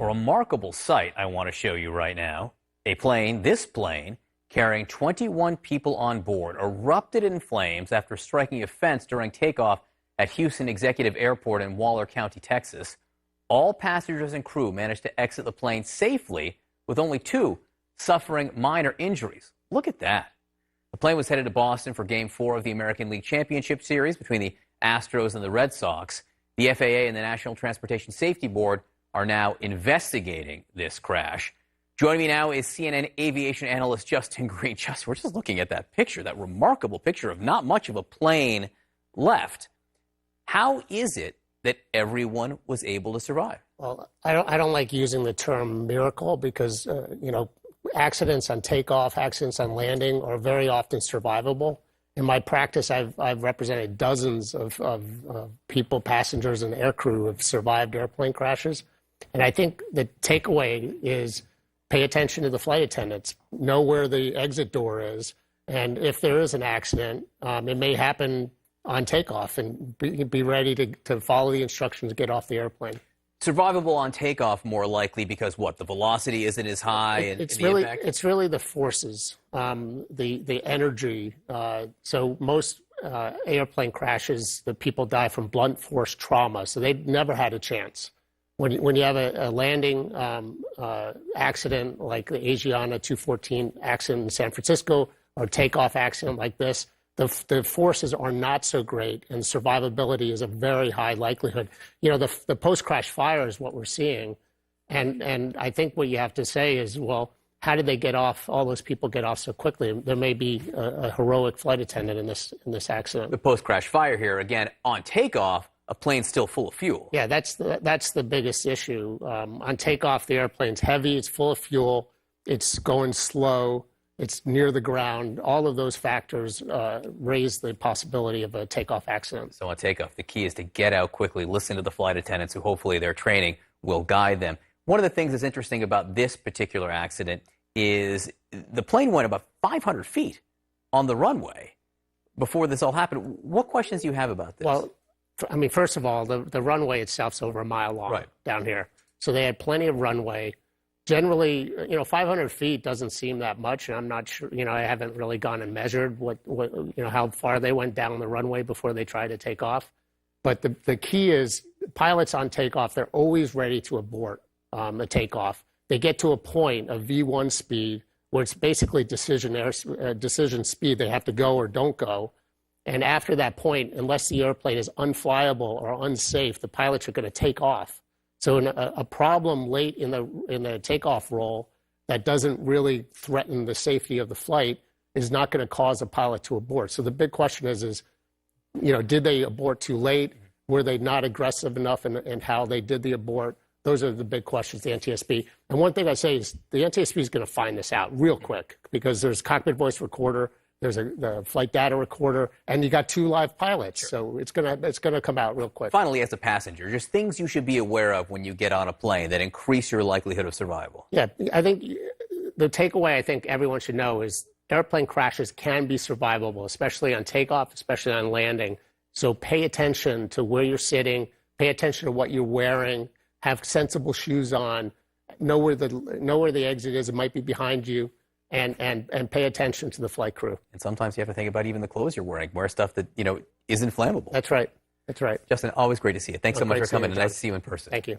a remarkable sight I want to show you right now. This plane, carrying 21 people on board, erupted in flames after striking a fence during takeoff at Houston Executive Airport in Waller County, Texas. All passengers and crew managed to exit the plane safely, with only 2 suffering minor injuries. Look at that. The plane was headed to Boston for Game 4 of the American League Championship Series between the Astros and the Red Sox. The FAA and the National Transportation Safety Board are now investigating this crash. Joining me now is CNN aviation analyst Justin Green. Justin, we're just looking at that picture, that remarkable picture of not much of a plane left. How is it that everyone was able to survive? Well, I don't like using the term miracle because, accidents on takeoff, accidents on landing are very often survivable. In my practice, I've represented dozens of people, passengers, and aircrew who have survived airplane crashes. And I think the takeaway is pay attention to the flight attendants, know where the exit door is, and if there is an accident, it may happen on takeoff, and be ready to follow the instructions to get off the airplane. Survivable on takeoff, more likely because what? The velocity isn't as high, and it's really the forces, the energy. So most airplane crashes, the people die from blunt force trauma, so they never had a chance. When you have a landing accident like the Asiana 214 accident in San Francisco, or takeoff accident like this, the forces are not so great, and survivability is a very high likelihood. The post-crash fire is what we're seeing, and I think what you have to say is, well, how did they get off? All those people get off so quickly. There may be a heroic flight attendant in this accident. The post-crash fire here, again, on takeoff, a plane's still full of fuel. Yeah, that's the biggest issue. On takeoff, the airplane's heavy, it's full of fuel, it's going slow, it's near the ground. All of those factors raise the possibility of a takeoff accident. So on takeoff, the key is to get out quickly, listen to the flight attendants who hopefully their training will guide them. One of the things that's interesting about this particular accident is the plane went about 500 feet on the runway before this all happened. What questions do you have about this? Well, I mean, first of all, the runway itself's over a mile long down here. So they had plenty of runway. Generally, 500 feet doesn't seem that much, and I'm not sure, I haven't really gone and measured how far they went down the runway before they tried to take off. But the key is pilots on takeoff, they're always ready to abort a takeoff. They get to a point of V1 speed where it's basically decision speed. They have to go or don't go. And after that point, unless the airplane is unflyable or unsafe, the pilots are going to take off. So a problem late in the takeoff roll that doesn't really threaten the safety of the flight is not going to cause a pilot to abort. So the big question is did they abort too late? Were they not aggressive enough in how they did the abort? Those are the big questions, the NTSB. And one thing I say is the NTSB is going to find this out real quick because there's cockpit voice recorder, there's the flight data recorder, and you got 2 live pilots. Sure. So it's gonna come out real quick. Finally, as a passenger, just things you should be aware of when you get on a plane that increase your likelihood of survival. Yeah, I think the takeaway I think everyone should know is airplane crashes can be survivable, especially on takeoff, especially on landing. So pay attention to where you're sitting, pay attention to what you're wearing, have sensible shoes on, know where the exit is. It might be behind you. And pay attention to the flight crew. And sometimes you have to think about even the clothes you're wearing. Wear stuff that, isn't flammable. That's right. Justin, always great to see you. Thanks so much for coming, and nice to see you in person. Thank you.